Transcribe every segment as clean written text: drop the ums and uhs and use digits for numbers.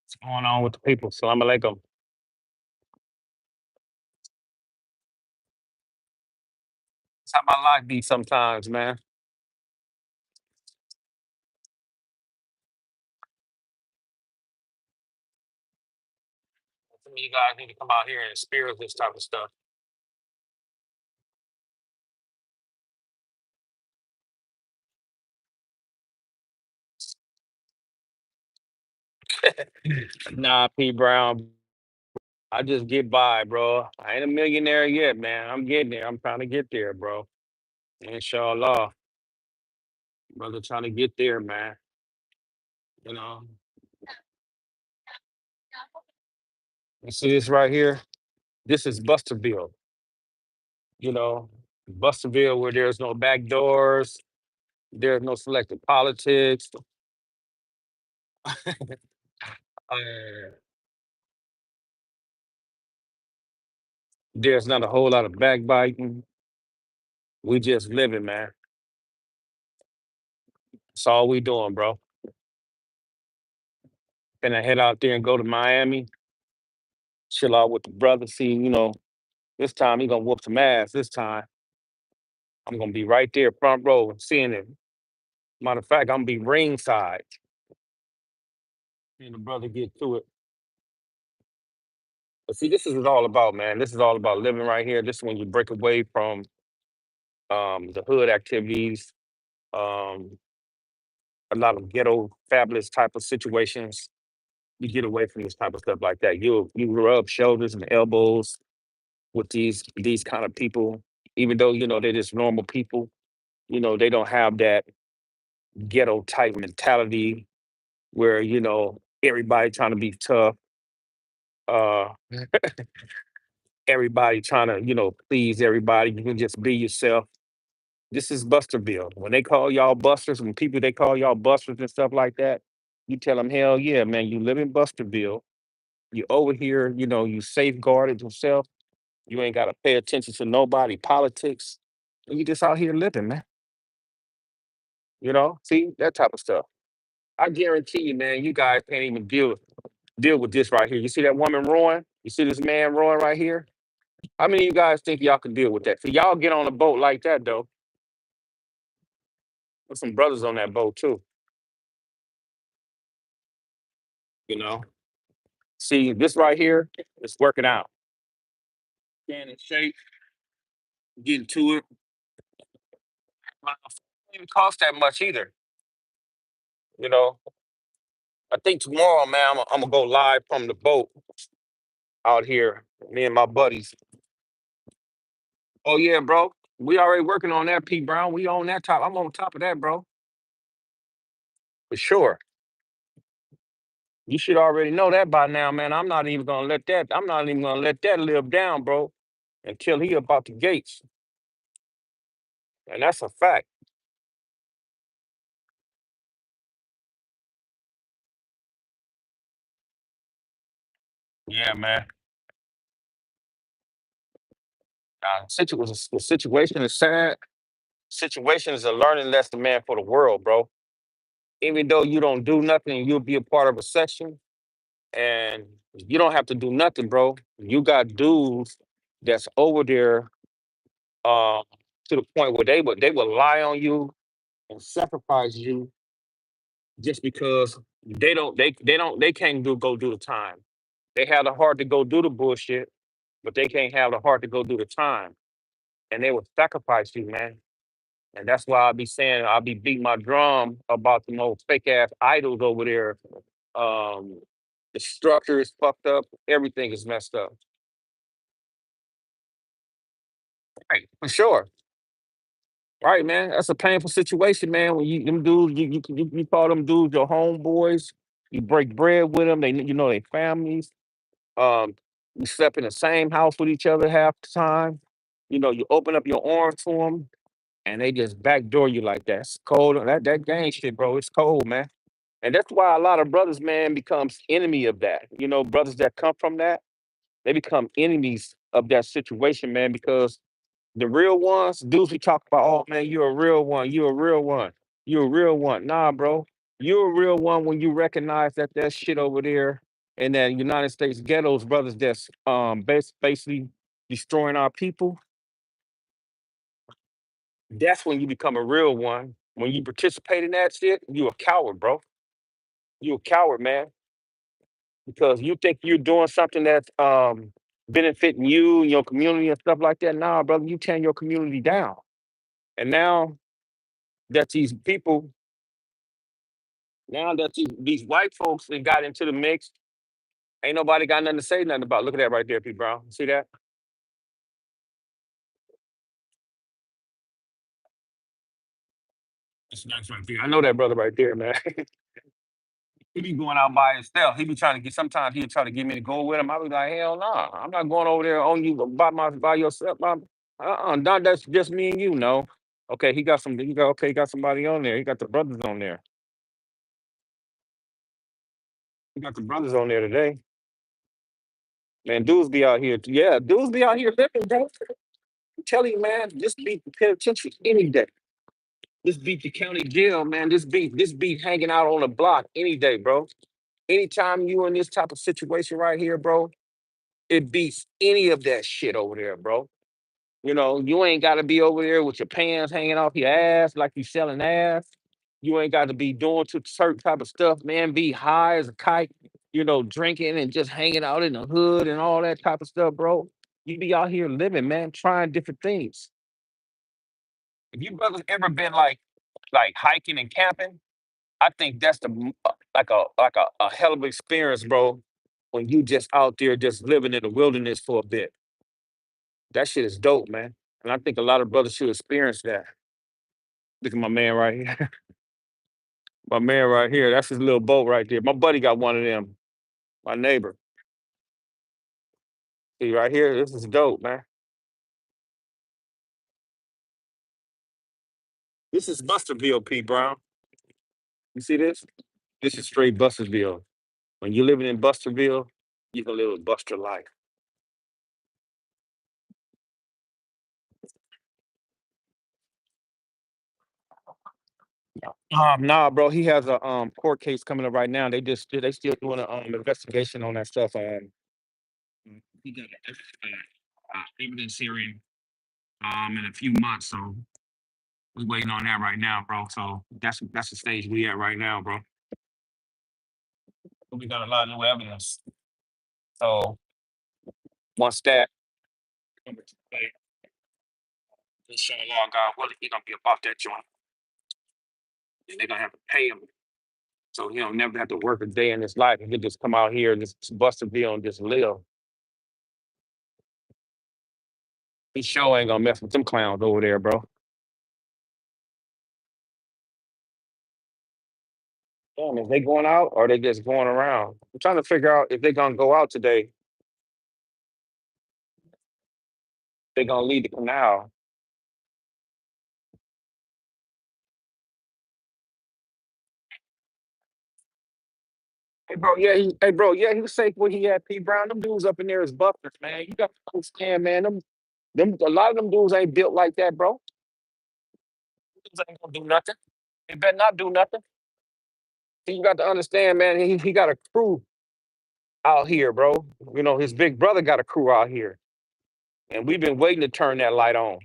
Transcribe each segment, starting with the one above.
What's going on with the people? Salam alaikum. That's how my life be sometimes, man. Some of you guys need to come out here and experience this type of stuff. Nah, P Brown. I just get by, bro. I ain't a millionaire yet, man. I'm getting there. I'm trying to get there, bro. Inshallah. Brother trying to get there, man. You know. You see this right here? This is Busterville. You know, Busterville where there's no back doors, there's no selective politics. uh, there's not a whole lot of backbiting. We just living, man. That's all we doing, bro. Finna head out there and go to Miami, chill out with the brother. See, this time he gonna whoop some ass. This time I'm gonna be right there, front row, seeing it. Matter of fact, I'm gonna be ringside. And the brother get to it. But see, this is what it's all about, man. This is all about living right here. This is when you break away from the hood activities, um, a lot of ghetto, fabulous type of situations. You get away from this type of stuff like that. You rub shoulders and elbows with these kind of people, even though they're just normal people. They don't have that ghetto type mentality where everybody trying to be tough, uh, everybody trying to please everybody. You can just be yourself. This is Busterville. When they call y'all busters, when people they call y'all busters and stuff like that, you tell them, hell yeah, man, you live in Busterville. You over here, you safeguarded yourself. You ain't got to pay attention to nobody politics. You just out here living, man. See that type of stuff. I guarantee you, man, you guys can't even deal with this right here. You see that woman roaring? You see this man roaring right here? How many of you guys think y'all can deal with that? So y'all get on a boat like that though. There's some brothers on that boat too. You know. See this right here, it's working out. Staying in shape, getting to it. It don't even cost that much either. You know. I think tomorrow, man, I'm gonna go live from the boat out here. Me and my buddies. Oh yeah, bro. We already working on that, P Brown. We on that top. I'm on top of that, bro. For sure. You should already know that by now, man. I'm not even gonna let that live down, bro, until he about the gates. And that's a fact. Yeah, man. The situation is sad. Situation is a learning lesson, man, for the world, bro. Even though you don't do nothing, you'll be a part of a section, and you don't have to do nothing, bro. You got dudes that's over there uh, to the point where they will lie on you and sacrifice you just because they can't go do the time. They have the heart to go do the bullshit, but they can't have the heart to go do the time. And they will sacrifice you, man. And that's why I'll be saying I'll be beating my drum about the old fake ass idols over there. Um, the structure is fucked up. Everything is messed up. Right, for sure. Right, man. That's a painful situation, man. When you them dudes, you call them dudes your homeboys. You break bread with them. They they families. Um, you slept in the same house with each other half the time. You open up your arms to them, and they just backdoor you like that. It's cold. That gang shit, bro. It's cold, man. And that's why a lot of brothers, man, becomes enemy of that. Brothers that come from that, they become enemies of that situation, man, because the real ones, dudes we talk about, oh man, you're a real one, you're a real one, you're a real one. Nah, bro. You're a real one when you recognize that shit over there. in that United States ghettos, brothers that's basically destroying our people, that's when you become a real one. When you participate in that shit, you a coward, bro. You a coward, man, because you think you're doing something that's benefiting you and your community and stuff like that. Nah, brother, you tearing your community down. And that these people, now that these white folks that got into the mix, ain't nobody got nothing to say nothing about. Look at that right there, P. Brown. See that? That's nice right there. I know that brother right there, man. He be going out by himself. He be trying to get. Sometimes he'll try to get me to go with him. I be like, hell no, I'm not going over there on you by yourself. Not that's just me and you. No. Okay, he got some. He got somebody on there. He got the brothers on there. He got the brothers on there today. Man, dudes be out here. Yeah, dudes be out here living, bro. I'm telling you, man. This beat the penitentiary any day. This beat the county jail, man. This beat hanging out on the block any day, bro. Anytime you in this type of situation right here, bro, it beats any of that shit over there, bro. You know, you ain't got to be over there with your pants hanging off your ass like you selling ass. You ain't got to be doing to certain type of stuff, man. Be high as a kite, drinking and just hanging out in the hood and all that type of stuff, bro. You be out here living, man, trying different things. If you brothers ever been like hiking and camping, I think that's like a hell of an experience, bro. When you just out there just living in the wilderness for a bit. That shit is dope, man. And I think a lot of brothers should experience that. Look at my man right here. My man right here. That's his little boat right there. My buddy got one of them. My neighbor. See right here. This is dope, man. This is Busterville, P. Brown. You see this? This is straight Busterville. When you're living in Busterville, you can live a Buster life. Nah, bro. He has a court case coming up right now. They still doing an investigation on that stuff. He got evidence hearing in a few months, so we waiting on that right now, bro. So that's the stage we at right now, bro. We got a lot of new evidence. So once that comes into play, inshallah, God willing, he gonna be about that joint, and they're gonna have to pay him. So he don't never have to work a day in his life. He can just come out here and just bust a deal and just live. He sure ain't gonna mess with them clowns over there, bro. Damn, is they going out or they just going around? I'm trying to figure out if they gonna go out today. They gonna leave the canal. Hey, bro, yeah, he was safe where he at, P Brown. Them dudes up in there is buffers, man. You got to understand, man. Them, a lot of them dudes ain't built like that, bro. Dudes ain't gonna do nothing. They better not do nothing. So you got to understand, man. He got a crew out here, bro. His big brother got a crew out here, and we've been waiting to turn that light on.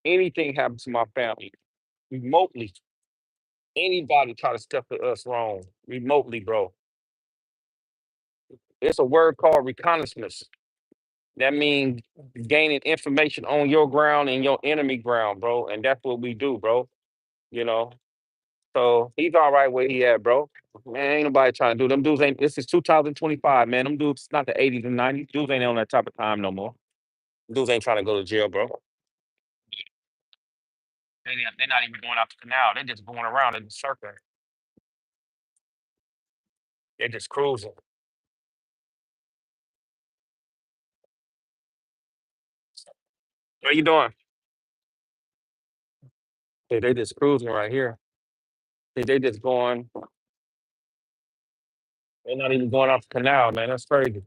Anything happens to my family remotely, anybody try to step to us wrong remotely, bro. It's a word called reconnaissance. That means gaining information on your ground and your enemy ground, bro. And that's what we do, bro. You know. So he's all right where he at, bro. Man, ain't nobody trying to do them dudes ain't this is 2025, man. Them dudes not the 80s and 90s. Dudes ain't on that type of time no more. Dudes ain't trying to go to jail, bro. They're not even going out the canal. They're just going around in the circle. They're just cruising. What you doing? They just cruising right here. They just going, they're not even going off the canal, man. That's crazy.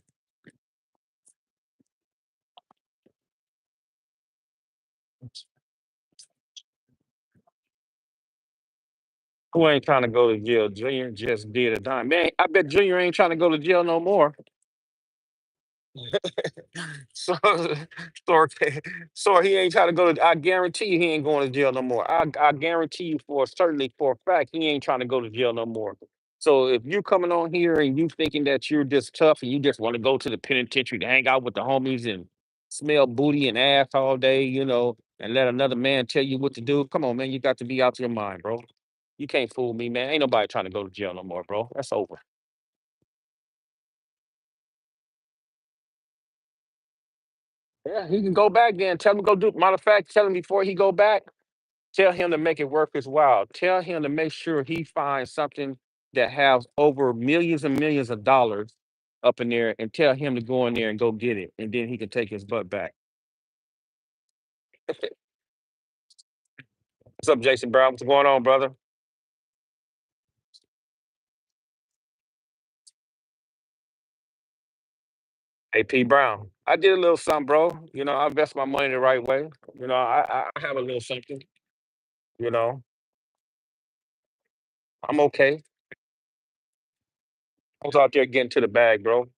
Who ain't trying to go to jail? Junior just did a dime. Man, I bet Junior ain't trying to go to jail no more. So, so, so he ain't trying to go to. I guarantee you, he ain't going to jail no more. I guarantee you for certainly for a fact, he ain't trying to go to jail no more. So if you coming on here and you thinking that you're just tough and you just want to go to the penitentiary to hang out with the homies and smell booty and ass all day, and let another man tell you what to do, come on, man, you got to be out your mind, bro. You can't fool me, man. Ain't nobody trying to go to jail no more, bro. That's over. Yeah, he can go back then. Tell him to go do. Matter of fact, tell him before he go back. Tell him to make it worth his while. Tell him to make sure he finds something that has over millions and millions of dollars up in there, and tell him to go in there and go get it, and then he can take his butt back. What's up, Jason Brown? What's going on, brother? AP Brown. I did a little something, bro. I invest my money the right way. I have a little something. You know, I'm okay. I was out there getting to the bag, bro.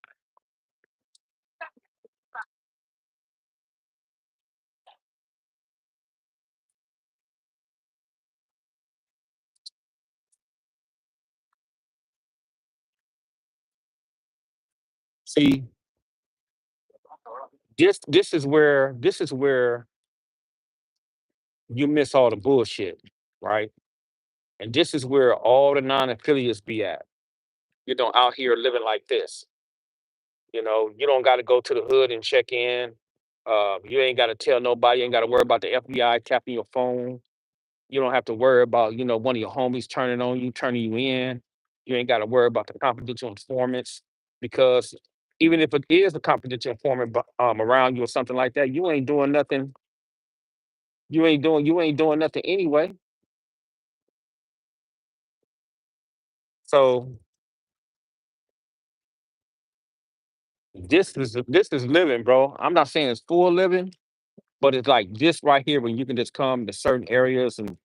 See, this is where you miss all the bullshit, right? And this is where all the non-affiliates be at. Out here living like this. You don't got to go to the hood and check in. You ain't got to tell nobody. You ain't got to worry about the FBI tapping your phone. You don't have to worry about one of your homies turning on you, turning you in. You ain't got to worry about the confidential informants because even if it is a confidential informant around you or something like that, you ain't doing nothing. You ain't doing nothing anyway. So this is living, bro. I'm not saying it's full living, but it's like this right here when you can just come to certain areas and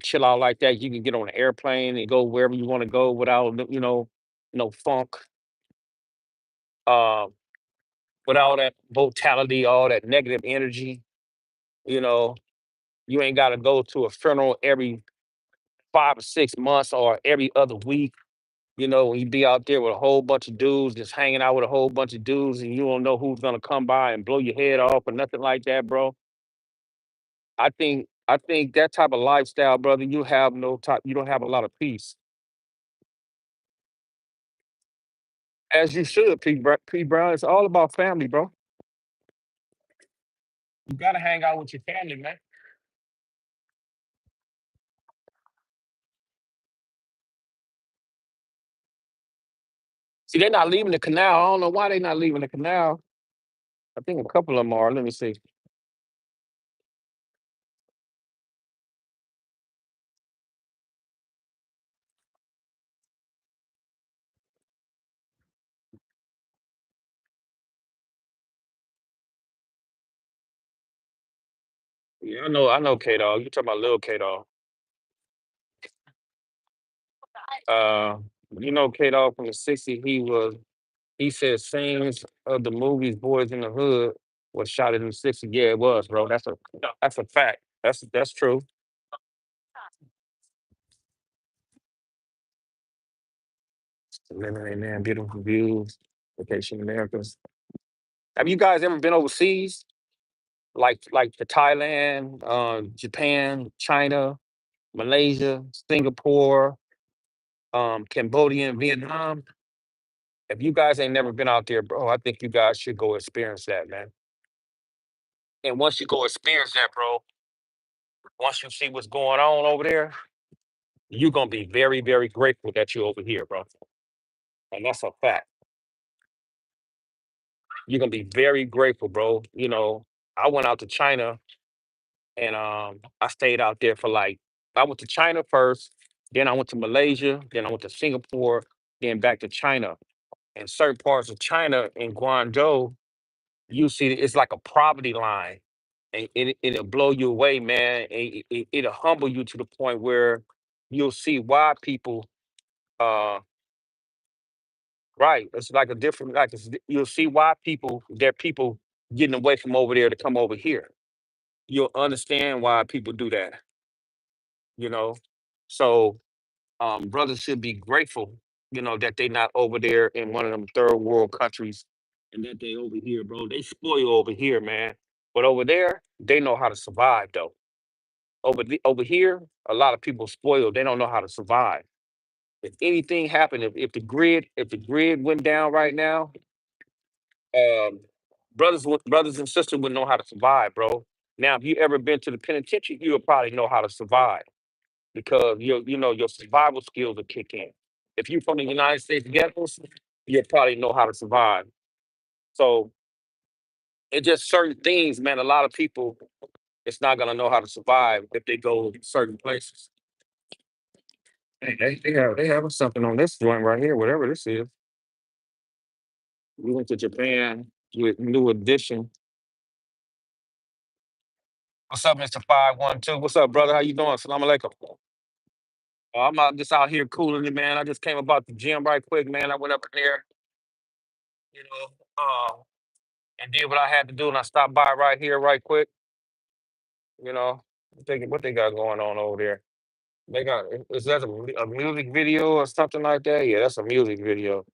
chill out like that. You can get on an airplane and go wherever you want to go without no funk, uh, with all that brutality, all that negative energy. You know, you ain't got to go to a funeral every 5 or 6 months or every other week. When you be out there with a whole bunch of dudes, just hanging out with a whole bunch of dudes, and you don't know who's gonna come by and blow your head off or nothing like that, bro. I think that type of lifestyle, brother, you don't have a lot of peace. As you should, P Brown. It's all about family, bro. You gotta hang out with your family, man. See, they're not leaving the canal. I don't know why they're not leaving the canal. I think a couple of them are. Let me see. Yeah, I know K Dog. You talking about little K Dog. Uh K Dog from the '60s, he said scenes of the movies Boys in the Hood was shot in the '60s. Yeah, it was, bro. That's a fact. That's true. Living in there, beautiful views, vacation Americas. Have you guys ever been overseas? Like to Thailand, Japan, China, Malaysia, Singapore, Cambodia, and Vietnam. If you guys ain't never been out there, bro, I think you guys should go experience that, man. And once you go experience that, bro, once you see what's going on over there, you're gonna be very, very grateful that you're over here, bro. And that's a fact. You're gonna be very grateful, bro. I went out to China and I stayed out there for like I went to China first, then I went to Malaysia, then I went to Singapore, then back to China. In certain parts of China in Guangzhou, you see it's like a poverty line. And it'll blow you away, man. And it'll humble you to the point where you'll see why people uh right. It's like a different like you'll see why people getting away from over there to come over here. You'll understand why people do that, you know. So brothers should be grateful, that they not over there in one of them third world countries and that they over here, bro. They spoil over here, man. But over there, they know how to survive though. Over here, a lot of people spoiled. They don't know how to survive. If anything happened, if the grid went down right now, um, brothers and sisters would know how to survive, bro. Now, if you ever been to the penitentiary, you'll probably know how to survive because your survival skills will kick in. If you're from the United States ghettos, you'll probably know how to survive. So it's just certain things, man. A lot of people, it's not gonna know how to survive if they go certain places. Hey, they have something on this joint right here, whatever this is. We went to Japan with New Edition. What's up, Mr. 512? What's up, brother? How you doing? Salam alaikum. I'm just out here cooling it, man. I just came about the gym right quick, man. I went up in there, you know, and did what I had to do, and I stopped by right here, right quick. You know, thinking what they got going on over there. They got is that a music video or something like that? Yeah, that's a music video.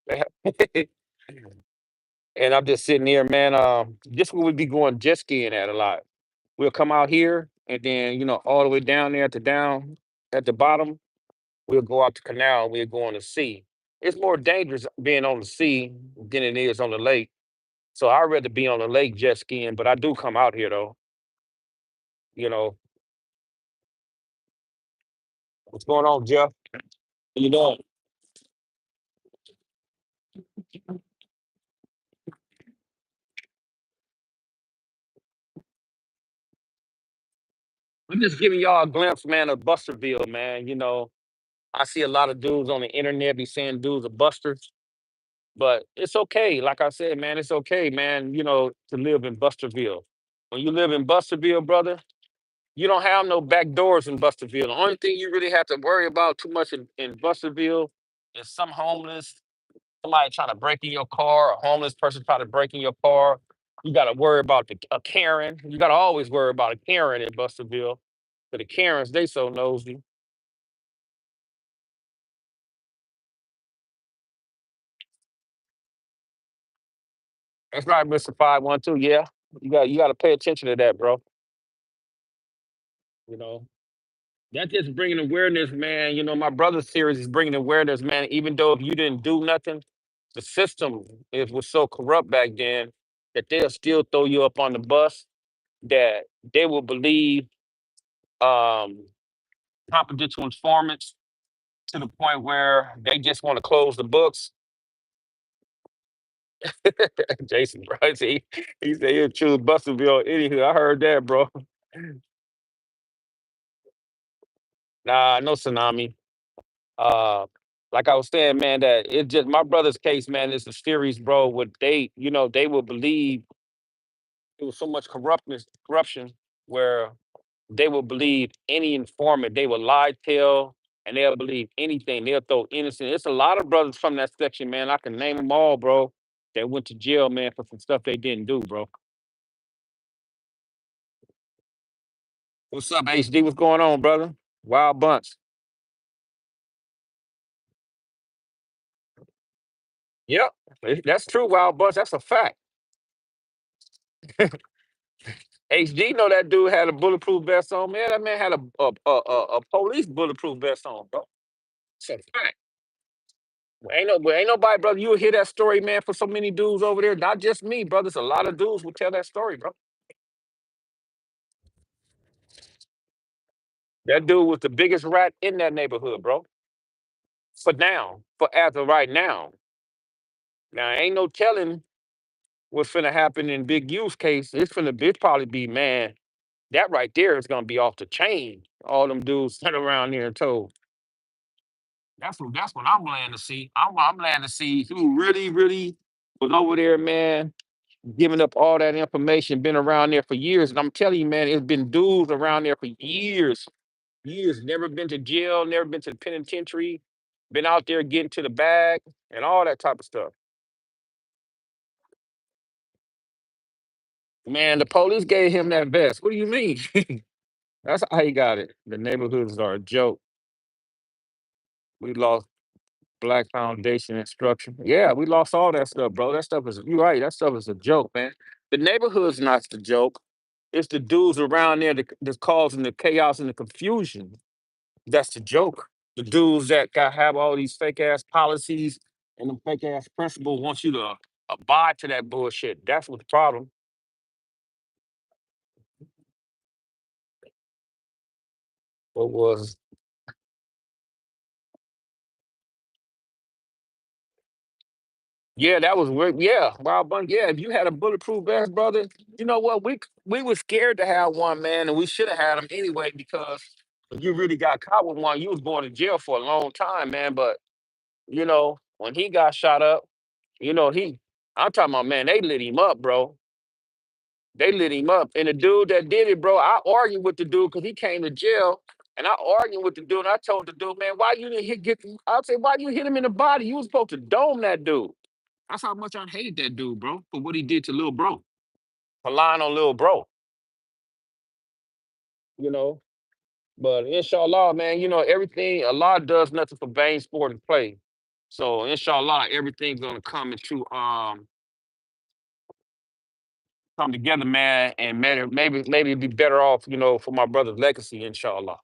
They have- and I'm just sitting here, man. This where we be going jet skiing at a lot. We'll come out here, and then all the way down there to down at the bottom, we'll go out the canal. We'll go on the sea. It's more dangerous being on the sea than it is on the lake. So I'd rather be on the lake jet skiing, but I do come out here though. You know what's going on, Jeff? You know, I'm just giving y'all a glimpse, man, of Busterville, man. I see a lot of dudes on the internet be saying dudes are busters, but it's okay. Like I said, man, it's okay, man. To live in Busterville. When you live in Busterville, brother, you don't have no back doors in Busterville. The only thing you really have to worry about too much in Busterville is some homeless, somebody trying to break in your car, a homeless person trying to break in your car. You got to worry about a Karen. You got to always worry about a Karen in Busterville. But the Karens, they so nosy. That's right, Mr. 512. Yeah. You got to pay attention to that, bro. You know. That's just bringing awareness, man. My brother's series is bringing awareness, man. Even though if you didn't do nothing, the system was so corrupt back then that they'll still throw you up on the bus. That they will believe um, confidential informants to the point where they just want to close the books. Jason, bro, he said he'll choose Busterville. Anywho, I heard that, bro. Nah, no tsunami. Uh, like I was saying, man, that it just my brother's case, man, is a series, bro. What they will believe it was so much corruption where they will believe any informant. They will lie, tell, and they'll believe anything. They'll throw innocent. It's a lot of brothers from that section, man. I can name them all, bro. That went to jail, man, for some stuff they didn't do, bro. What's up, HD? What's going on, brother? Wild bunch. Yep, that's true. Wild bunch. That's a fact. HD know that dude had a bulletproof vest on, man. That man had a police bulletproof vest on, bro. It's a fact. Ain't nobody, brother. You will hear that story, man, for so many dudes over there. Not just me, brothers. A lot of dudes will tell that story, bro. That dude was the biggest rat in that neighborhood, bro. For now, for as of right now. Now ain't no telling what's finna happen in Big U's case. It's probably be, man. That right there is gonna be off the chain. All them dudes sat around there and told. That's what I'm glad to see. I'm glad to see who really, really was over there, man, giving up all that information, been around there for years. And I'm telling you, man, it's been dudes around there for years Years, never been to jail, never been to the penitentiary, been out there getting to the bag and all that type of stuff. Man, the police gave him that vest. What do you mean? That's how he got it. The neighborhoods are a joke. We lost Black Foundation instruction. Yeah, we lost all that stuff, bro. That stuff is you're right. That stuff is a joke, man. The neighborhood's not the joke. It's the dudes around there that's causing the chaos and the confusion. That's the joke. The dudes that got have all these fake ass policies and the fake ass principles want you to abide to that bullshit. That's what the problem. What was Yeah, that was weird. Yeah, Wild Bunch. Yeah, if you had a bulletproof vest, brother, you know what? We were scared to have one, man, and we should have had them anyway because if you really got caught with one, you was going to jail for a long time, man. But when he got shot up, he I'm talking about, man, they lit him up, bro. They lit him up. And the dude that did it, bro, I argued with the dude because he came to jail. And I argued with the dude, and I told the dude, man, why you didn't I say, why you hit him in the body? You was supposed to dome that dude. That's how much I hated that dude, bro, for what he did to little bro. For lying on little bro, you know. But inshallah, man, everything Allah does nothing for vain sport and play. So inshallah, everything's gonna come together, man, and maybe it'd be better off, for my brother's legacy, inshallah.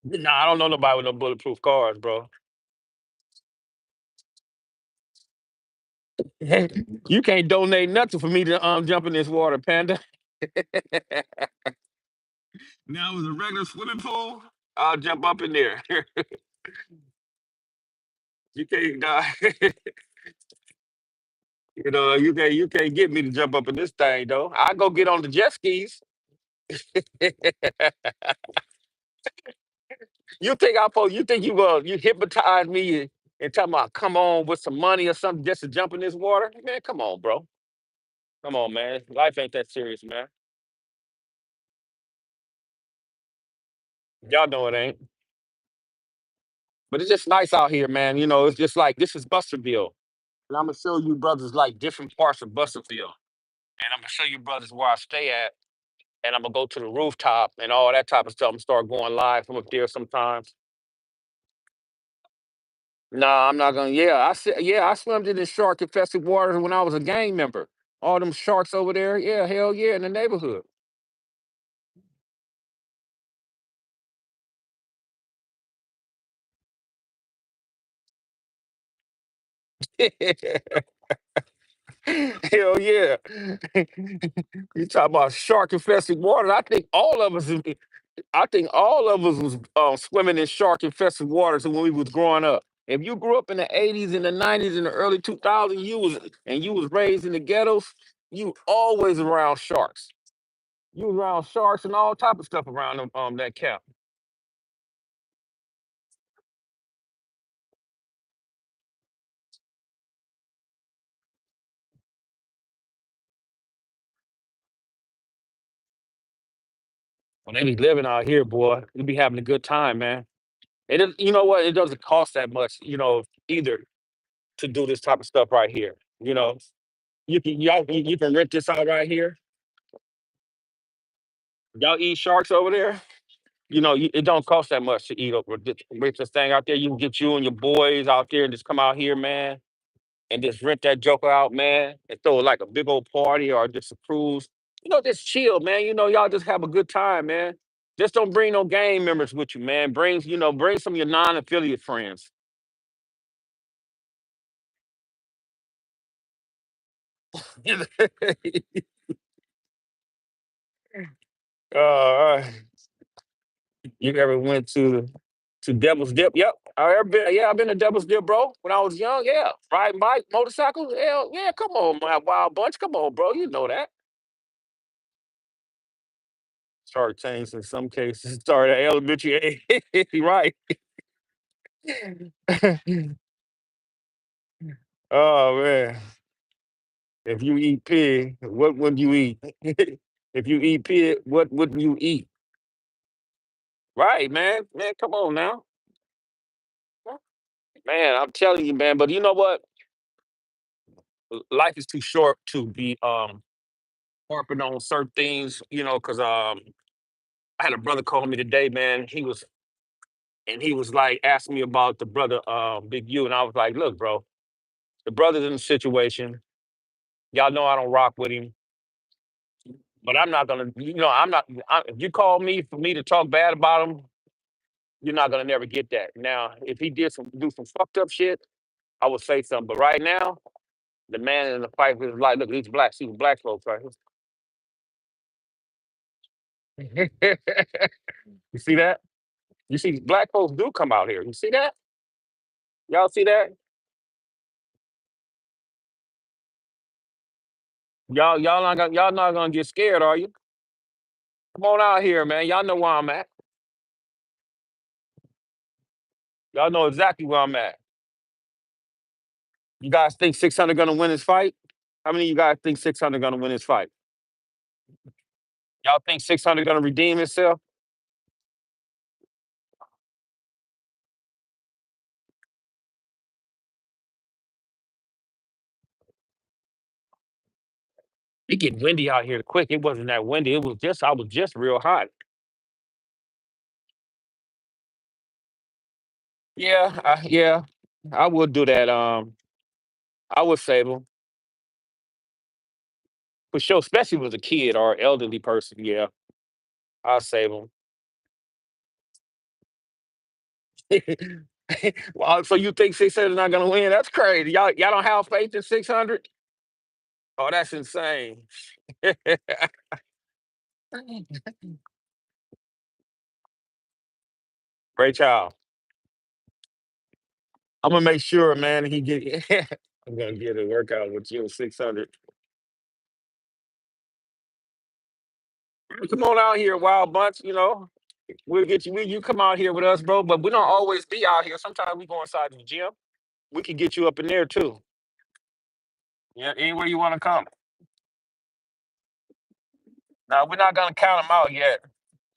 Nah, I don't know nobody with no bulletproof cars, bro. You can't donate nothing for me to jump in this water, Panda. Now it's a regular swimming pool. I'll jump up in there. You can't die. You can't get me to jump up in this thing though. I go get on the jet skis. You hypnotize me and tell me I come on with some money or something just to jump in this water? Man, come on, bro. Come on, man. Life ain't that serious, man. Y'all know it ain't. But it's just nice out here, man. It's just like this is Busterville. And I'm gonna show you brothers like different parts of Busterville. And I'm gonna show you brothers where I stay at. And I'm gonna go to the rooftop and all that type of stuff and start going live from up there sometimes. Nah, I'm not gonna. Yeah, I swam in the shark infested waters when I was a gang member. All them sharks over there. Yeah, hell yeah, in the neighborhood. Hell yeah. You talk about shark infested waters. I think all of us was swimming in shark infested waters when we was growing up. If you grew up in the '80s and the '90s and the early 2000s, you was raised in the ghettos, you always around sharks. You was around sharks and all type of stuff around that camp. When they be living out here, boy, you be having a good time, man. You know what? It doesn't cost that much, either to do this type of stuff right here. You can rent this out right here. Y'all eat sharks over there. It don't cost that much to eat over rent this thing out there. You can get you and your boys out there and just come out here, man, and just rent that joker out, man, and throw like a big old party or just a cruise. Just chill, man. Y'all just have a good time, man. Just don't bring no gang members with you, man. Bring some of your non-affiliate friends. uh, you ever went to Devil's Dip? Yep. I've been to Devil's Dip, bro. When I was young, yeah. Riding bike, motorcycles. Hell, yeah, come on, my wild bunch. Come on, bro. You know that. Shark Tanks in some cases started at elementary age. Right. Oh man. If you eat pig, what would you eat? If you eat pig, what would you eat? Right, man. Man, come on now. Man, I'm telling you, man. But you know what? Life is too short to be harping on certain things, because I had a brother call me today, man. He was like asking me about the brother Big U. And I was like, look, bro, the brother's in a situation. Y'all know I don't rock with him. But I'm not gonna, if you call me for me to talk bad about him, you're not gonna never get that. Now, if he do some fucked up shit, I would say something. But right now, the man in the fight was like, look, these blacks, see black folks right here. You see that? You see black folks do come out here. You see that? Y'all see that? Y'all not gonna get scared, are you? Come on out here, man. Y'all know where I'm at. Y'all know exactly where I'm at. You guys think 600 gonna win this fight? How many of you guys think 600 gonna win this fight? Y'all think 600 gonna redeem itself? It get windy out here quick. It wasn't that windy. I was just real hot. Yeah, yeah. I would do that. I would save them for sure, especially with a kid or elderly person. Yeah, I'll save them. Well, so you think 600 not gonna win? That's crazy. Y'all don't have faith in 600? Oh, that's insane. Great job. I'm gonna make sure, man. He get. I'm gonna get a workout with you 600. Come on out here, Wild Bunch. We'll get you. You come out here with us, bro. But we don't always be out here. Sometimes we go inside the gym. We can get you up in there too. Yeah, anywhere you want to come. Now we're not gonna count him out yet.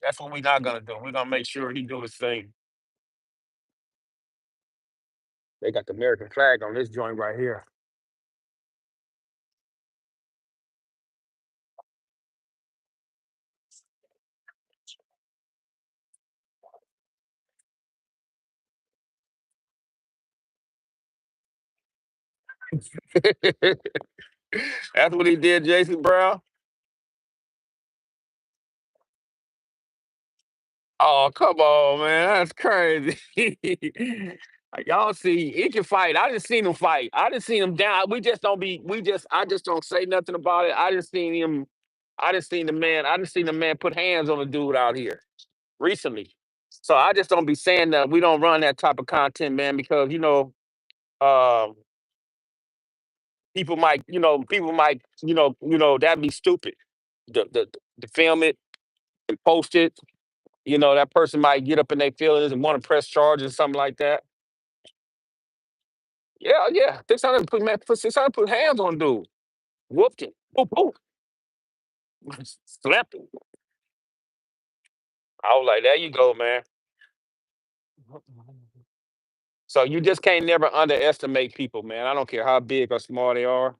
That's what we're not gonna do. We're gonna make sure he do his thing. They got the American flag on this joint right here. That's what he did, Jason Brown. Oh, come on, man. That's crazy. Y'all see, he can fight. I just seen him fight. I just seen him down. I just don't say nothing about it. I just seen the man put hands on a dude out here recently. So I just don't be saying that we don't run that type of content, man, because um, that'd be stupid. To film it and post it, that person might get up in their feelings and want to press charges, something like that. Yeah, yeah. 600 put man, put 600 put hands on dude. Whooped him. Boop, boop. Slapped him. I was like, there you go, man. So you just can't never underestimate people, man. I don't care how big or small they are.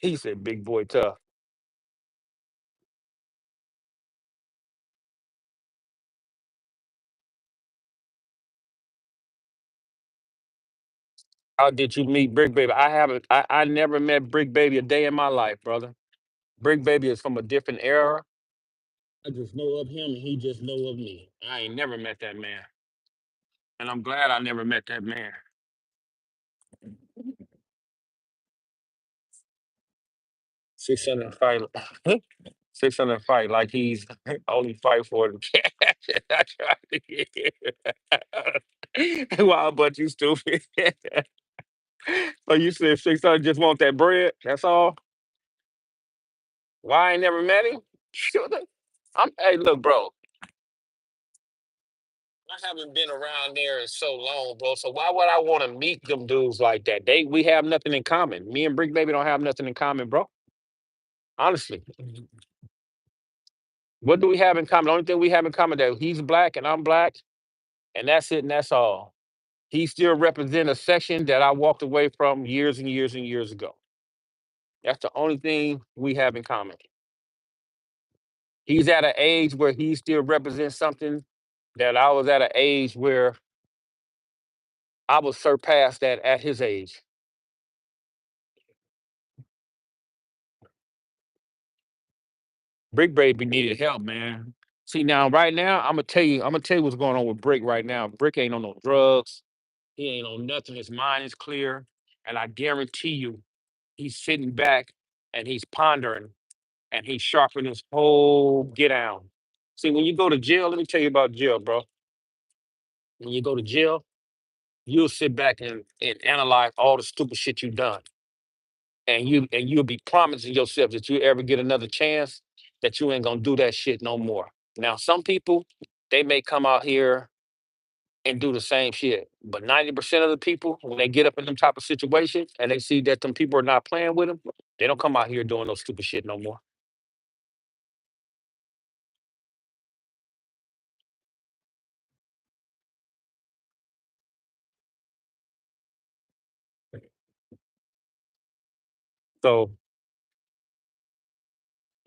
He said, big boy tough. How did you meet Brick Baby? I never met Brick Baby a day in my life, brother. Brick Baby is from a different era. I just know of him and he just know of me. I ain't never met that man. And I'm glad I never met that man. 600 fight. 600 fight like he's only fight for the cash. I tried to get Wow, but you stupid. So you said 600 just want that bread? That's all? Why I ain't never met him? Hey, look, bro. I haven't been around there in so long, bro. So why would I want to meet them dudes like that? We have nothing in common. Me and Brick Baby don't have nothing in common, bro. Honestly, what do we have in common? The only thing we have in common that he's black and I'm black, and that's it, and that's all. He still represents a section that I walked away from years and years and years ago. That's the only thing we have in common. He's at an age where he still represents something that I was at an age where I was surpassed at his age. Brick Baby needed help, man. See now, right now, I'm gonna tell you what's going on with Brick right now. Brick ain't on no drugs. He ain't on nothing. His mind is clear, and I guarantee you, he's sitting back and he's pondering and he's sharpening his whole get down. See, when you go to jail, let me tell you about jail, bro. When you go to jail, you'll sit back and analyze all the stupid shit you've done. And you'll be promising yourself that you ever get another chance that you ain't gonna do that shit no more. Now, some people, they may come out here and do the same shit. But 90% of the people, when they get up in them type of situations and they see that them people are not playing with them, they don't come out here doing no stupid shit no more. So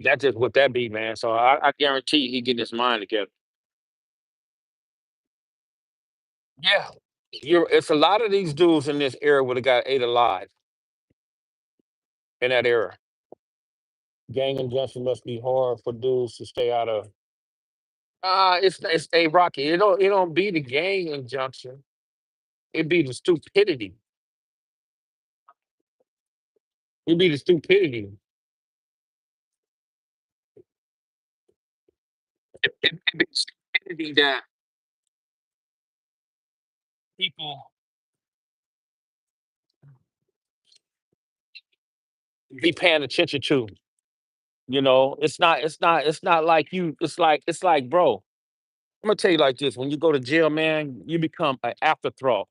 that's just what that be, man. So I guarantee he getting his mind together. Yeah. It's a lot of these dudes in this era would have got ate alive in that era. Gang injustice must be hard for dudes to stay out of. It's a Rocky. It don't be the gang injunction. It be the stupidity. It be the stupidity. It be the stupidity that people be paying attention to. It's not like you. It's like, bro. I'm gonna tell you like this: when you go to jail, man, you become an afterthought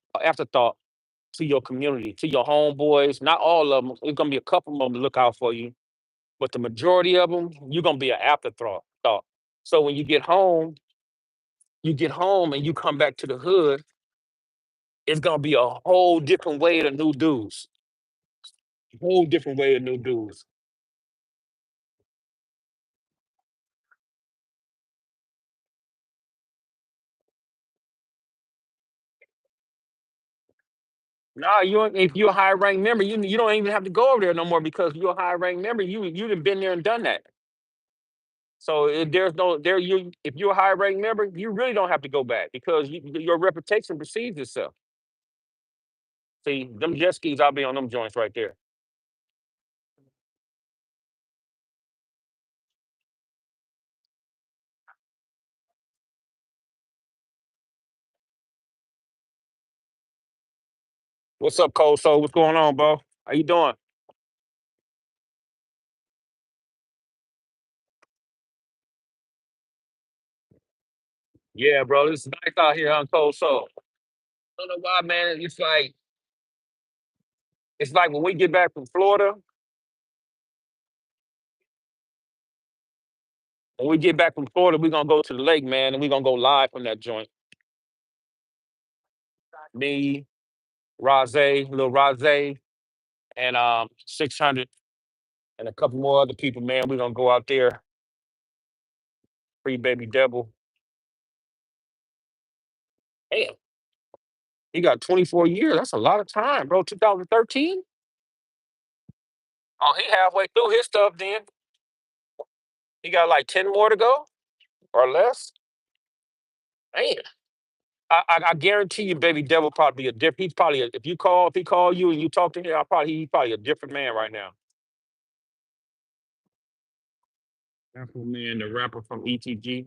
to your community, to your homeboys. Not all of them. It's gonna be a couple of them to look out for you, but the majority of them, you're gonna be an afterthought. Thought. So when you get home and you come back to the hood, it's gonna be a whole different way to new dudes. Whole different way of new dudes. Nah, if you're a high ranked member, you don't even have to go over there no more because you're a high ranked member. You've been there and done that. So there's no there you if you're a high ranked member, you really don't have to go back because your reputation precedes itself. See, them jet skis, I'll be on them joints right there. What's up, Cole? So what's going on, bro? How you doing? Yeah, bro. It's nice out here on Cold Soul. I don't know why, man. It's like when we get back from Florida, we're gonna go to the lake, man, and we're gonna go live from that joint. Me, Rose, little Rose, and 600 and a couple more other people, man. We're gonna go out there, free baby devil. Damn, he got 24 years. That's a lot of time, bro. 2013? Oh, he halfway through his stuff then. He got like 10 more to go or less. Man. I guarantee you, baby devil probably be a different. He's probably if he call you and you talk to him, he's probably a different man right now. Afro Man, the rapper from ETG.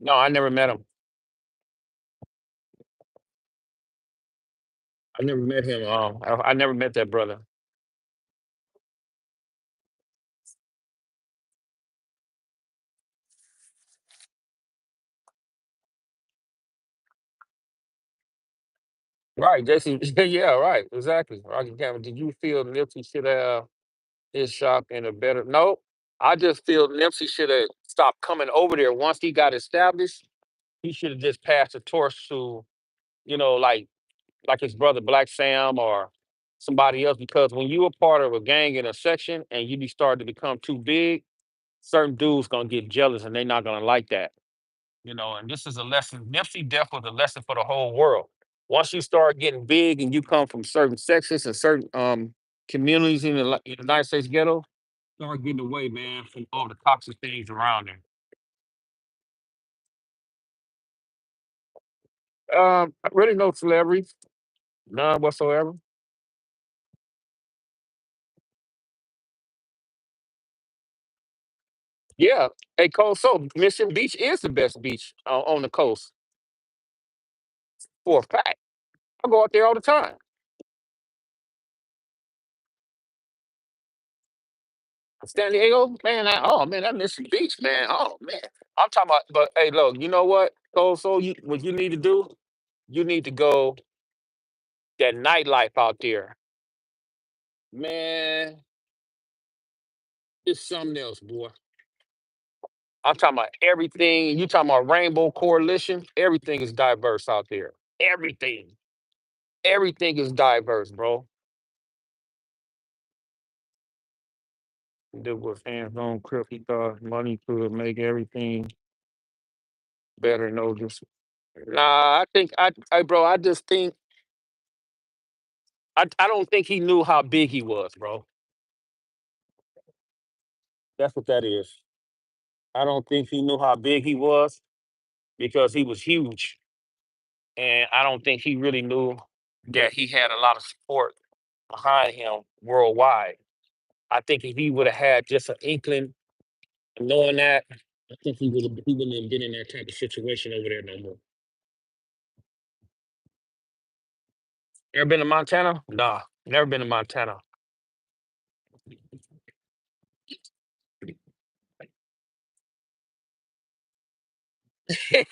No, I never met him. I never met him. I never met that brother. Right, Jason. Yeah, right, exactly. Rocky Cameron. Did you feel Nipsey should have his shot in a better? No, I just feel Nipsey should have stopped coming over there once he got established. He should have just passed the torch to, like his brother Black Sam or somebody else. Because when you a part of a gang in a section and you be starting to become too big, certain dudes gonna get jealous and they not gonna like that. And this is a lesson. Nipsey death was a lesson for the whole world. Once you start getting big and you come from certain sections and certain communities in in the United States ghetto, start getting away, man, from all the toxic things around there. Really no celebrities, none whatsoever. Yeah, hey, Cole. So Mission Beach is the best beach on the coast for a fact. I go out there all the time. San Diego, man. Oh man, that Mission Beach, man. Oh man, I'm talking about. But hey, look, you know what, Cole? So what you need to do? You need to go that nightlife out there, man. It's something else, boy. I'm talking about everything. You talking about Rainbow Coalition? Everything is diverse out there. Everything is diverse, bro. There was hands-on crip. He thought money could make everything better. No, just nah. Bro. I just think I don't think he knew how big he was, bro. That's what that is. I don't think he knew how big he was because he was huge, and I don't think he really knew that he had a lot of support behind him worldwide. I think if he would have had just an inkling, knowing that, I think he wouldn't have been in that type of situation over there no more. Ever been to Montana? Nah, never been to Montana. Did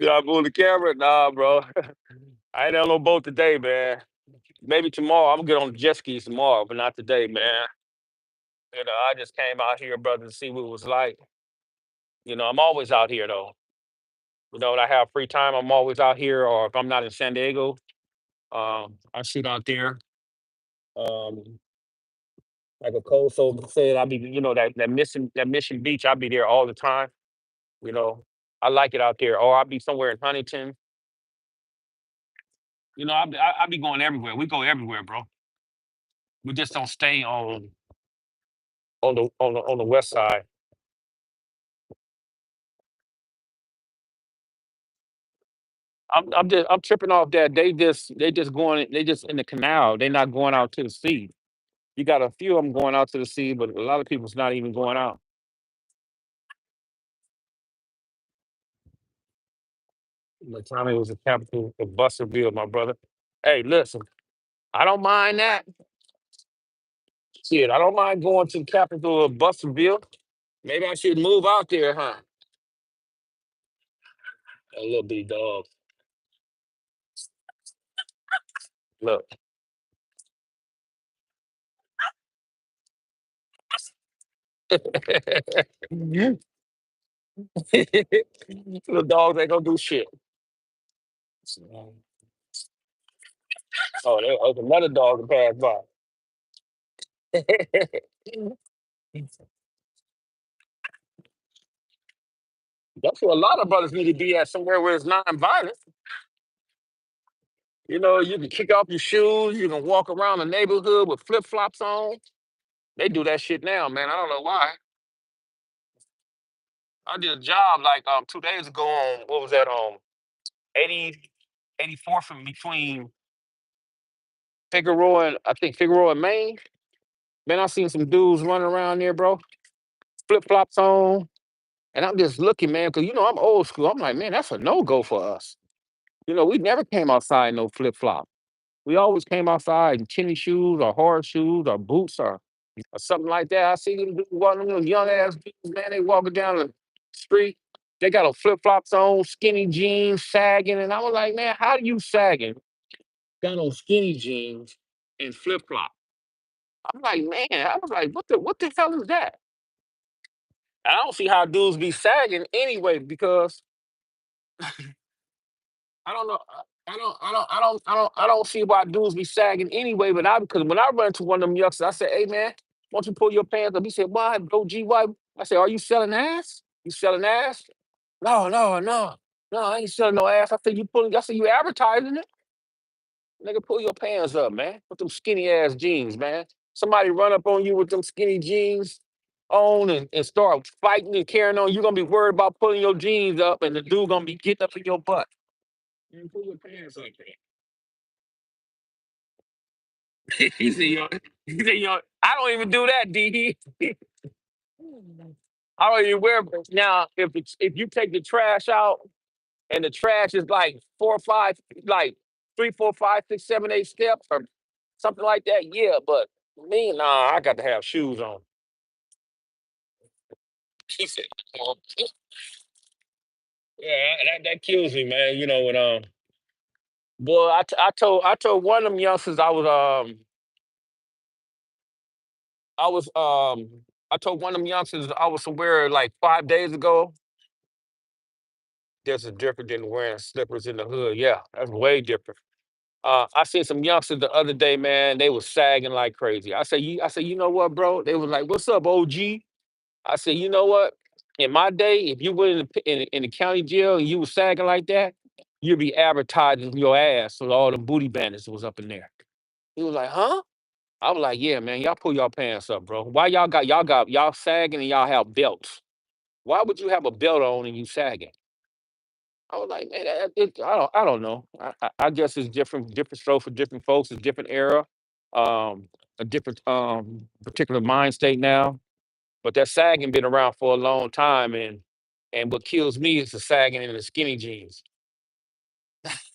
I move the camera? Nah, bro. I ain't on no boat today, man. Maybe tomorrow. I'm gonna get on the jet skis tomorrow, but not today, man. I just came out here, brother, to see what it was like. I'm always out here though. When I have free time, I'm always out here. Or if I'm not in San Diego, I shoot out there. Um, like a cold soldier said, I be, that mission beach. I be there all the time. You know, I like it out there. Or I'll be somewhere in Huntington. I be going everywhere. We go everywhere, bro. We just don't stay on the west side. I'm tripping off that they just in the canal. They not going out to the sea. You got a few of them going out to the sea, but a lot of people's not even going out. The time it was the capital of Busterville, my brother. Hey, listen, I don't mind that. Shit, I don't mind going to the capital of Busterville. Maybe I should move out there, huh? A little bitty dog. Look. Little dogs ain't gonna do shit. Oh, there's another dog that passed by. That's where a lot of brothers need to be at, somewhere where it's non-violent. You can kick off your shoes, you can walk around the neighborhood with flip flops on. They do that shit now, man. I don't know why. I did a job like 2 days ago on what was that 80, 84th and between Figueroa and I think Figueroa and Maine. Man, I seen some dudes running around there, bro. Flip flops on. And I'm just looking, man, because I'm old school. I'm like, man, that's a no-go for us. We never came outside no flip flop. We always came outside in tennis shoes or hard shoes or boots or something like that. I see them one of them young ass dudes, man, they walking down the street. They got a flip flops on, skinny jeans, sagging, and I was like, man, how do you sagging? Got on skinny jeans and flip flop. I'm like, man, I was like, what the hell is that? I don't see how dudes be sagging anyway because I don't know. I don't see why dudes be sagging anyway. But I because when I run into one of them youngsters, I said, "Hey man, why don't you pull your pants up?" He said, "Why, bro? G, why?" I said, "Are you selling ass? You selling ass?" No, no, no, no. I ain't selling no ass. I said, "You pulling?" I said, "You advertising it? Nigga, pull your pants up, man. With them skinny ass jeans, man. Somebody run up on you with them skinny jeans on and start fighting and carrying on. You gonna be worried about pulling your jeans up, and the dude gonna be getting up in your butt. Man, pull your pants up, man." He said, "Yo, he said, yo, I don't even do that, D." I don't even wear now. If you take the trash out and the trash is like 4 or 5, like 3, 4, 5, 6, 7, 8 steps or something like that, yeah. But me, nah, I got to have shoes on. He said, "Oh, yeah, that kills me, man. You know when boy, I told one of them youngsters I was I told one of them youngsters I was somewhere like 5 days ago. There's a different than wearing slippers in the hood. Yeah, that's way different. I seen some youngsters the other day, man. They was sagging like crazy. I said, you know what, bro? They was like, "What's up, OG?" I said, "You know what? In my day, if you went in the county jail and you was sagging like that, you'd be advertising your ass with all the booty bandits that was up in there." He was like, "Huh?" I was like, "Yeah, man, y'all pull y'all pants up, bro. Why y'all sagging and y'all have belts? Why would you have a belt on and you sagging?" I was like, man, I don't know. I guess it's different stroke for different folks. It's different era, a different particular mind state now. But that sagging been around for a long time, and what kills me is the sagging and the skinny jeans.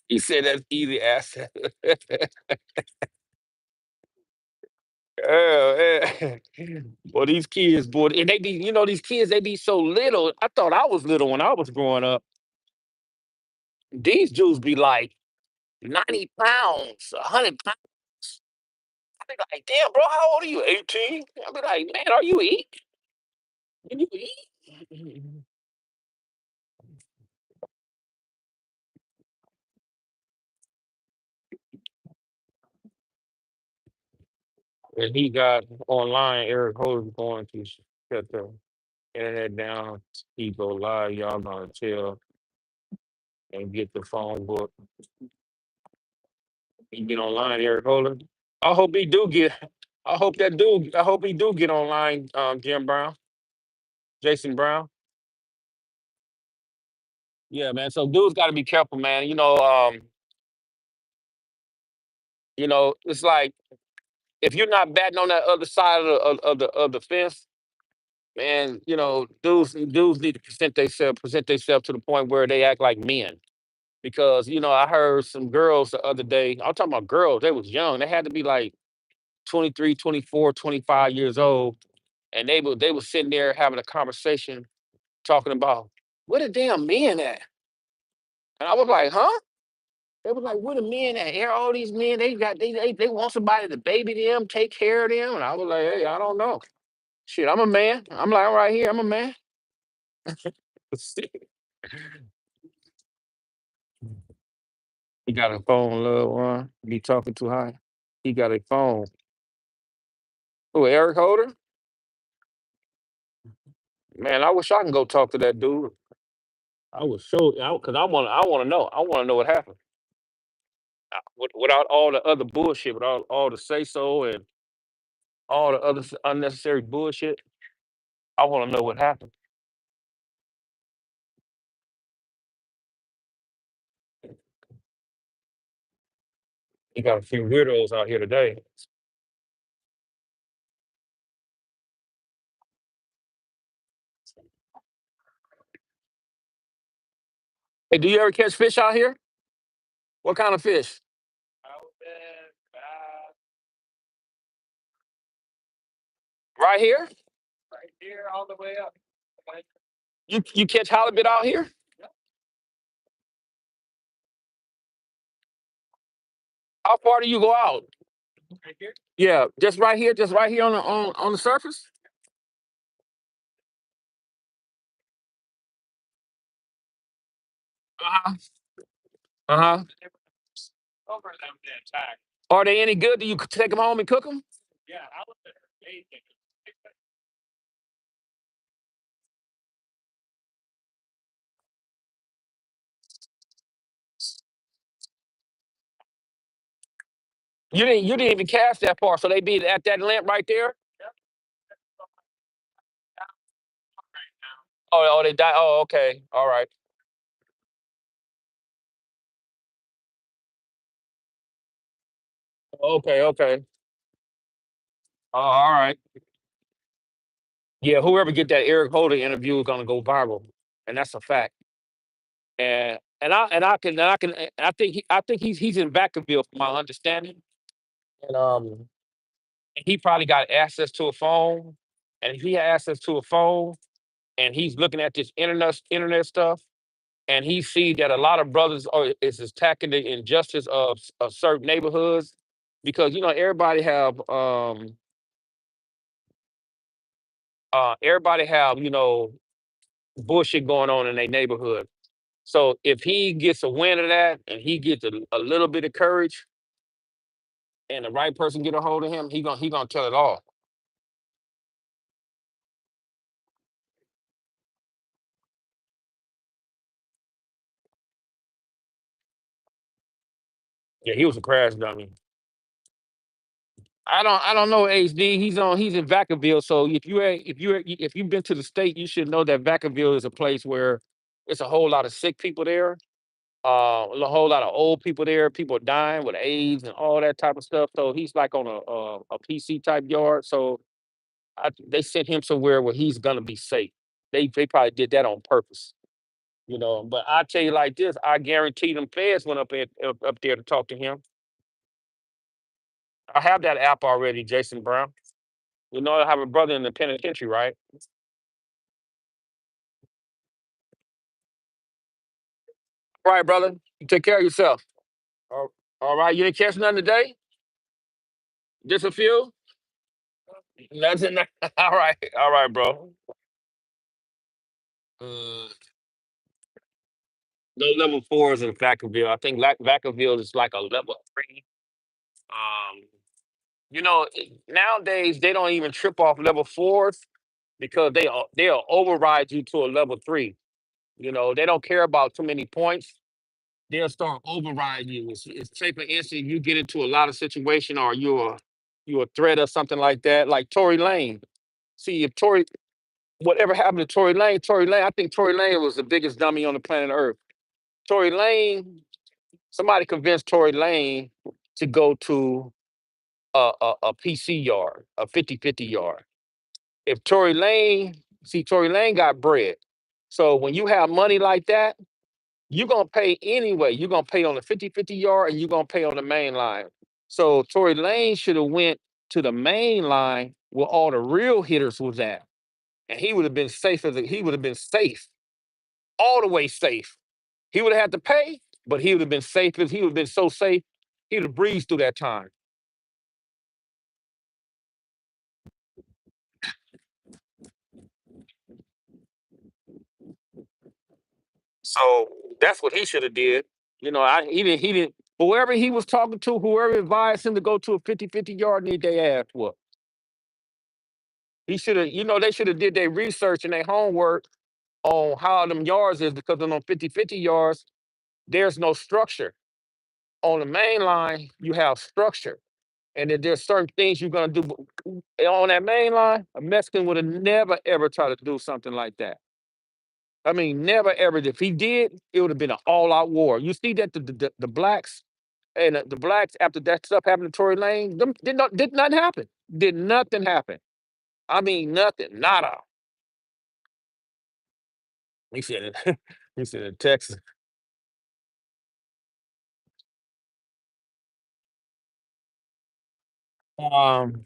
He said that's easy asset. Yeah, boy, these kids, boy, and they be, these kids, they be so little. I thought I was little when I was growing up. These Jews be like 90 pounds, 100 pounds. I be like, damn, bro, how old are you? 18? I be like, man, are you eat? Can you eat? And he got online, Eric Holder's going to shut the internet down. He go live, y'all gonna tell and get the phone book. He get online, Eric Holder. I hope he do get. I hope he do get online. Jim Brown, Jason Brown. Yeah, man. So dudes got to be careful, man. It's like if you're not batting on that other side of the fence, man. Dudes need to present themselves to the point where they act like men. Because I heard some girls the other day. I'm talking about girls. They was young. They had to be like 23, 24, 25 years old, and they were sitting there having a conversation talking about where the damn men at. And I was like, huh? They was like, where the men at? Here, all these men, they want somebody to baby them, take care of them. And I was like, hey, I don't know. Shit, I'm a man. I'm like, right here, I'm a man. He got a phone, little one. Be talking too high. He got a phone. Oh, Eric Holder? Man, I wish I can go talk to that dude. I was so because I want to know. I want to know what happened. Without all the other bullshit, without all the say so and all the other unnecessary bullshit. I want to know what happened. You got a few weirdos out here today. Hey, do you ever catch fish out here? What kind of fish? Right here? Right here, all the way up. You catch halibut out here? How far do you go out? Yeah, just right here on the surface. Uh-huh. Uh-huh. Are they any good? Do you take them home and cook them? You didn't even cast that far, so they be at that lamp right there. Oh, they die. Oh, okay. All right. Okay, okay. Oh, all right. Yeah, whoever get that Eric Holder interview is gonna go viral, and that's a fact. And I think he's in Vacaville, from my understanding, and he probably got access to a phone, and if he had access to a phone, and he's looking at this internet stuff, and he see that a lot of brothers are is attacking the injustice of certain neighborhoods, because everybody have bullshit going on in their neighborhood. So if he gets a win of that and he gets a little bit of courage and the right person get a hold of him, he gonna tell it all. Yeah, he was a crash dummy. I don't know HD. He's in Vacaville. So if you've been to the state, you should know that Vacaville is a place where it's a whole lot of sick people there. A whole lot of old people there, people dying with AIDS and all that type of stuff. So he's like on a PC type yard. So they sent him somewhere where he's gonna be safe. They probably did that on purpose. But I tell you like this, I guarantee them feds went up there to talk to him. I have that app already, Jason Brown. I have a brother in the penitentiary, right? All right, brother. You take care of yourself. All all right. You didn't catch nothing today? Just a few? Nothing. All right. All right, bro. Uh, no level fours in Vacaville. I think Vacaville is like a level three. Um, nowadays they don't even trip off level fours because they'll override you to a level three. They don't care about too many points. They'll start overriding you. It's say for instance, you get into a lot of situation or you're a threat or something like that, like Tory Lane. See if Tory whatever happened to Tory Lane, I think Tory Lane was the biggest dummy on the planet Earth. Tory Lane, somebody convinced Tory Lane to go to a PC yard, a 50-50 yard. If Tory Lane got bread. So when you have money like that, you're gonna pay anyway. You're gonna pay on the 50-50 yard and you're gonna pay on the main line. So Tory Lane should have went to the main line where all the real hitters was at. And he would have been he would have been safe, all the way safe. He would have had to pay, but he would have been safe he would have been so safe, he would have breezed through that time. So that's what he should have did. He didn't whoever he was talking to, whoever advised him to go to a 50-50 yard need their ass whooped. He should have, they should have did their research and their homework on how them yards is because on them 50-50 yards, there's no structure. On the main line, you have structure. And then there's certain things you're gonna do on that main line. A Mexican would have never ever tried to do something like that. I mean, never ever. If he did, it would have been an all-out war. You see that the blacks and the blacks after that stuff happened to Tory Lane, them did nothing happen. Did nothing happen. I mean, nothing, nada. He said it. He said in Texas. Um,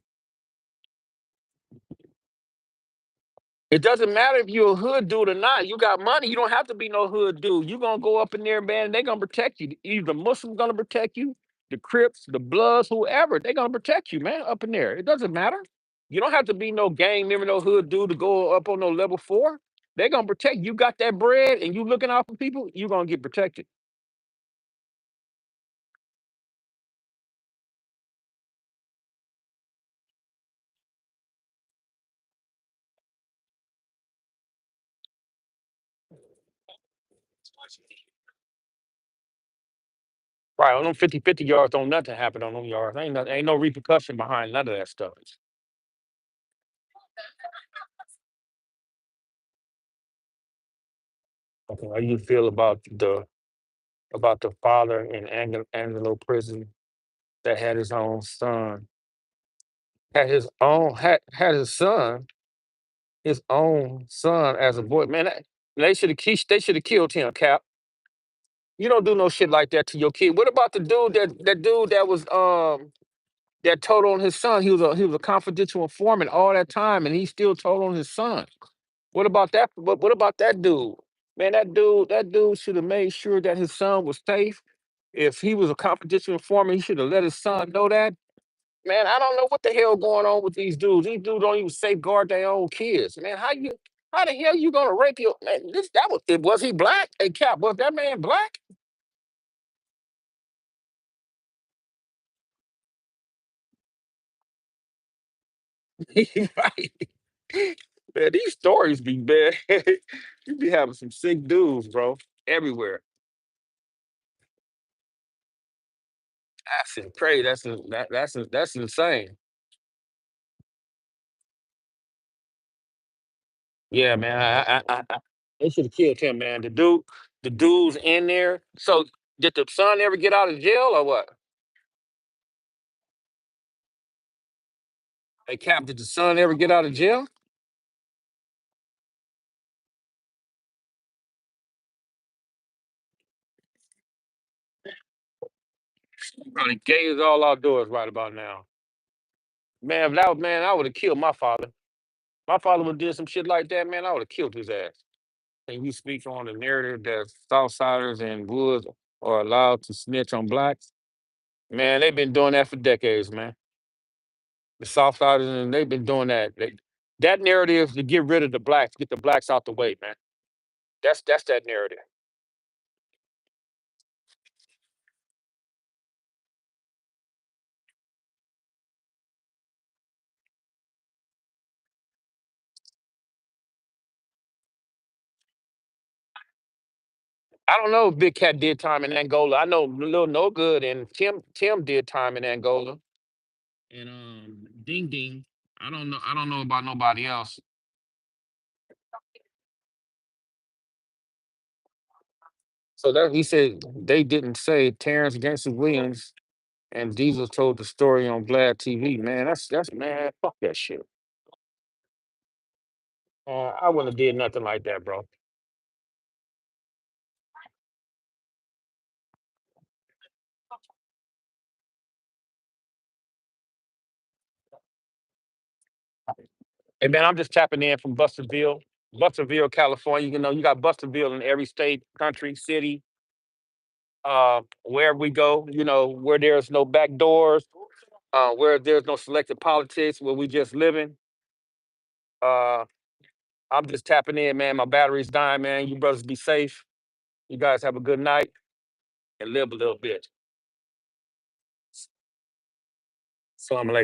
It doesn't matter if you're a hood dude or not. You got money. You don't have to be no hood dude. You gonna go up in there, man. They're gonna protect you. Either the Muslims gonna protect you, the Crips, the Bloods, whoever. They're gonna protect you, man. Up in there, it doesn't matter. You don't have to be no gang member, no hood dude to go up on no level 4. They're gonna protect you. You got that bread, and you looking out for people. You gonna get protected. Right, on them 50-50 yards, don't nothing happen on them yards. Ain't no repercussion behind none of that stuff. Okay, how you feel about the father in Angelo prison that had his own son, had his own son as a boy. Man, they should have killed him, Cap. You don't do no shit like that to your kid. What about the dude that dude that was that told on his son? He was a confidential informant all that time, and he still told on his son. What about that? What about that dude? Man, that dude should have made sure that his son was safe. If he was a confidential informant, he should have let his son know that. Man, I don't know what the hell going on with these dudes. These dudes don't even safeguard their own kids. Man, how the hell you gonna rape your man? Was he black? Hey Cap, was that man black? Right. Man, these stories be bad. You be having some sick dudes, bro, everywhere. Crazy. That's insane. Yeah, man. They should have killed him, man. The dude's in there. So did the son ever get out of jail or what? Hey Cap, did the son ever get out of jail? Probably gay as all outdoors right about now. Man, if that was man, I would have killed my father. My father would have did some shit like that, man. I would have killed his ass. And you speak on the narrative that Southsiders and Woods are allowed to snitch on blacks. Man, they've been doing that for decades, man. The Southsiders and they've been doing that. That narrative to get rid of the blacks, get the blacks out the way, man. That's that narrative. I don't know if Big Cat did time in Angola. I know Lil No Good and Tim did time in Angola. And Ding Ding. I don't know about nobody else. So that he said they didn't say Terrence Gangster Williams and Diesel told the story on Vlad TV. Man, that's man, fuck that shit. I wouldn't have did nothing like that, bro. And man, I'm just tapping in from Busterville, California. You know, you got Busterville in every state, country, city, wherever we go. You know, where there's no back doors, where there's no selective politics, where we just living. Uh, I'm just tapping in, man. My battery's dying, man. You brothers be safe. You guys have a good night and live a little bit. So I'm like.